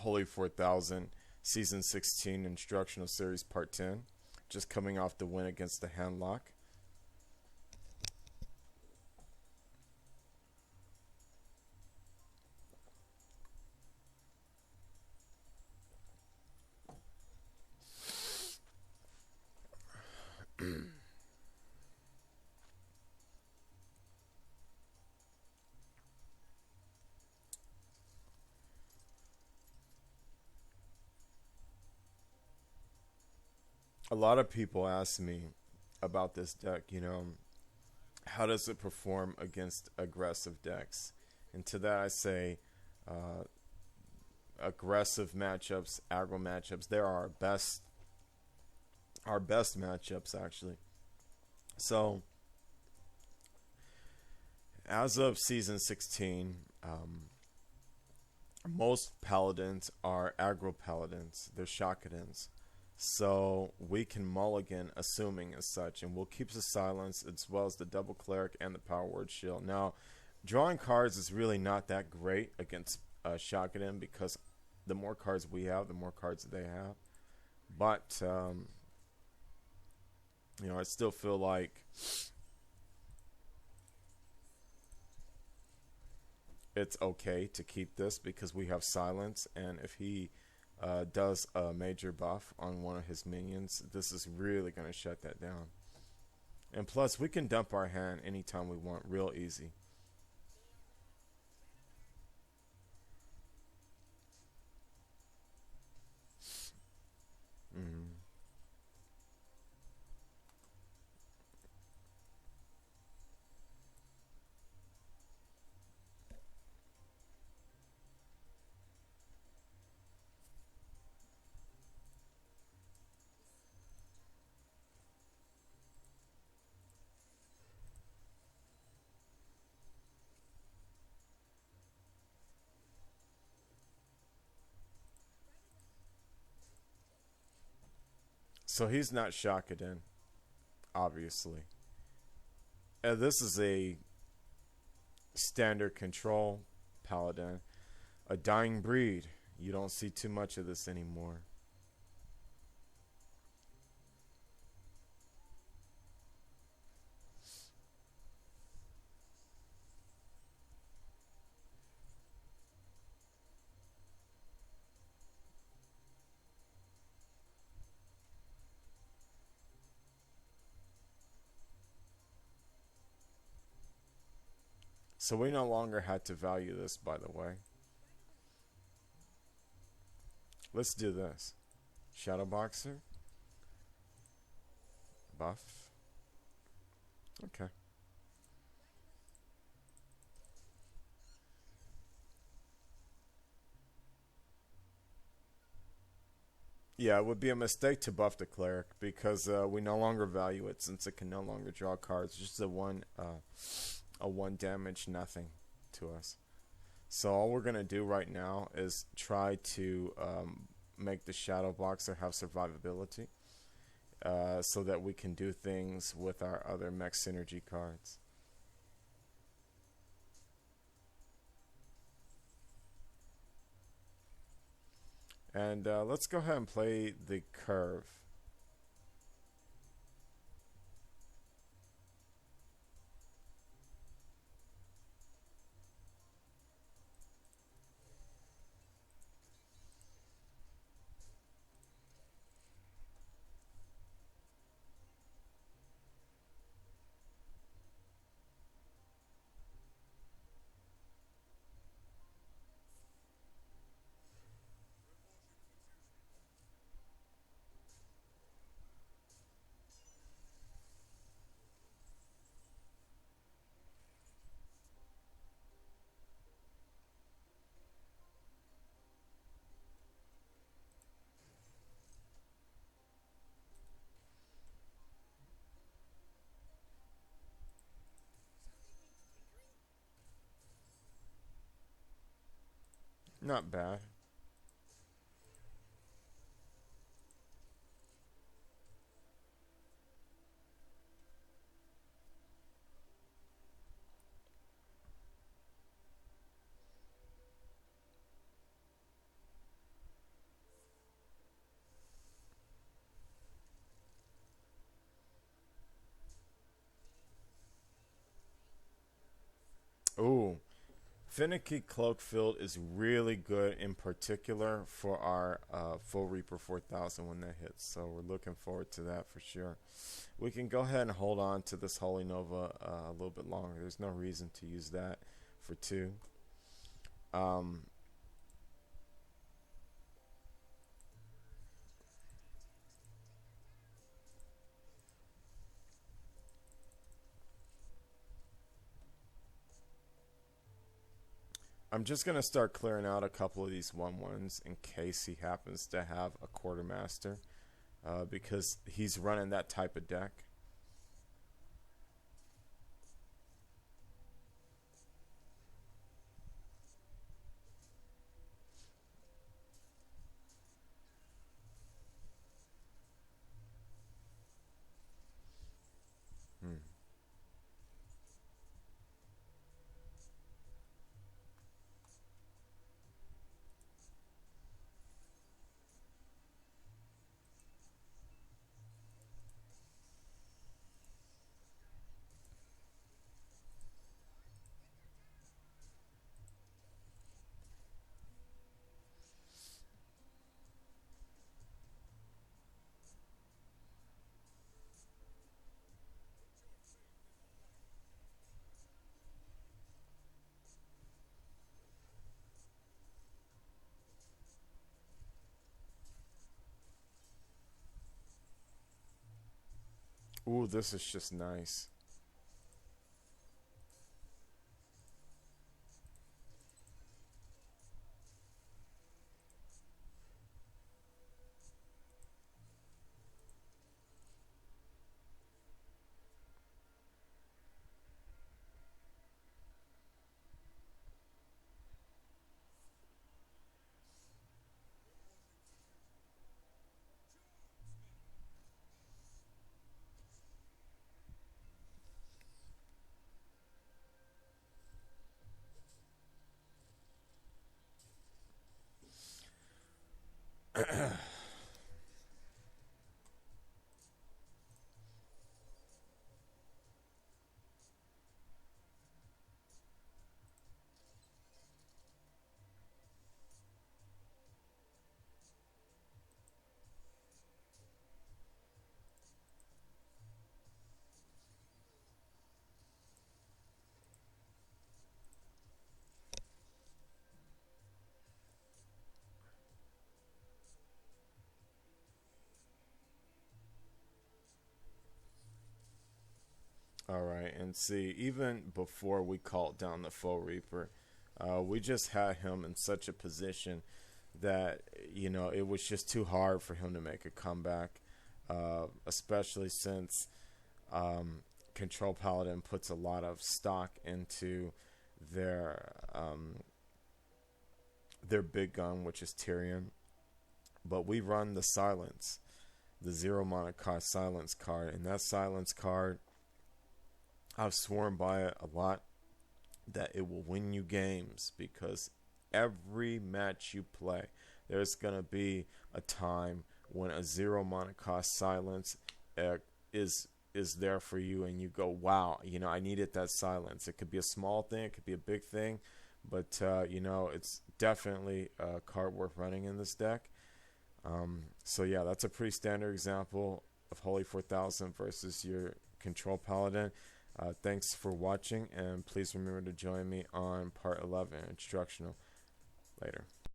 Holy 4000 Season 16 Instructional Series Part 10. Just coming off the win against the Handlock. A lot of people ask me about this deck, how does it perform against aggressive decks? And to that I say, aggressive matchups, aggro matchups, they're our best matchups actually. So as of season 16, most paladins are aggro paladins. They're Shakadins. So we can mulligan assuming as such, and we'll keep the silence as well as the double cleric and the power word shield. Now, drawing cards is really not that great against Shakadin because the more cards we have, the more cards they have. But I still feel like it's okay to keep this because we have silence, and if he does a major buff on one of his minions, this is really going to shut that down. And plus, we can dump our hand anytime we want, real easy. So he's not Shakadin, obviously. This is a standard control paladin, a dying breed. You don't see too much of this anymore. So we no longer had to value this, by the way. Let's do this. Shadow Boxer. Buff. Okay. Yeah, it would be a mistake to buff the cleric because we no longer value it since it can no longer draw cards. Just a one damage nothing to us. So all we're gonna do right now is try to make the Shadow Boxer have survivability, so that we can do things with our other mech synergy cards. And let's go ahead and play the curve. Not bad. Finicky Cloak Field is really good, in particular for our Full Reaper 4000 when that hits. So we're looking forward to that for sure. We can go ahead and hold on to this Holy Nova a little bit longer. There's no reason to use that for 2. I'm just going to start clearing out a couple of these 1-1s in case he happens to have a Quartermaster, because he's running that type of deck. Hmm. Ooh, this is just nice. All right, and see, even before we called down the Full Reaper, we just had him in such a position that, you know, it was just too hard for him to make a comeback, especially since Control Paladin puts a lot of stock into their big gun, which is Tyrion. But we run the Silence, the 0 mana cost Silence card, and that Silence card, I've sworn by it a lot, that it will win you games, because every match you play, there's going to be a time when a 0 mana cost Silence is there for you, and you go, wow, you know, I needed that Silence. It could be a small thing, it could be a big thing, but you know, it's definitely a card worth running in this deck. So yeah, that's a pretty standard example of Holy 4000 versus your Control Paladin. Thanks for watching, and please remember to join me on part 11, Instructional. Later.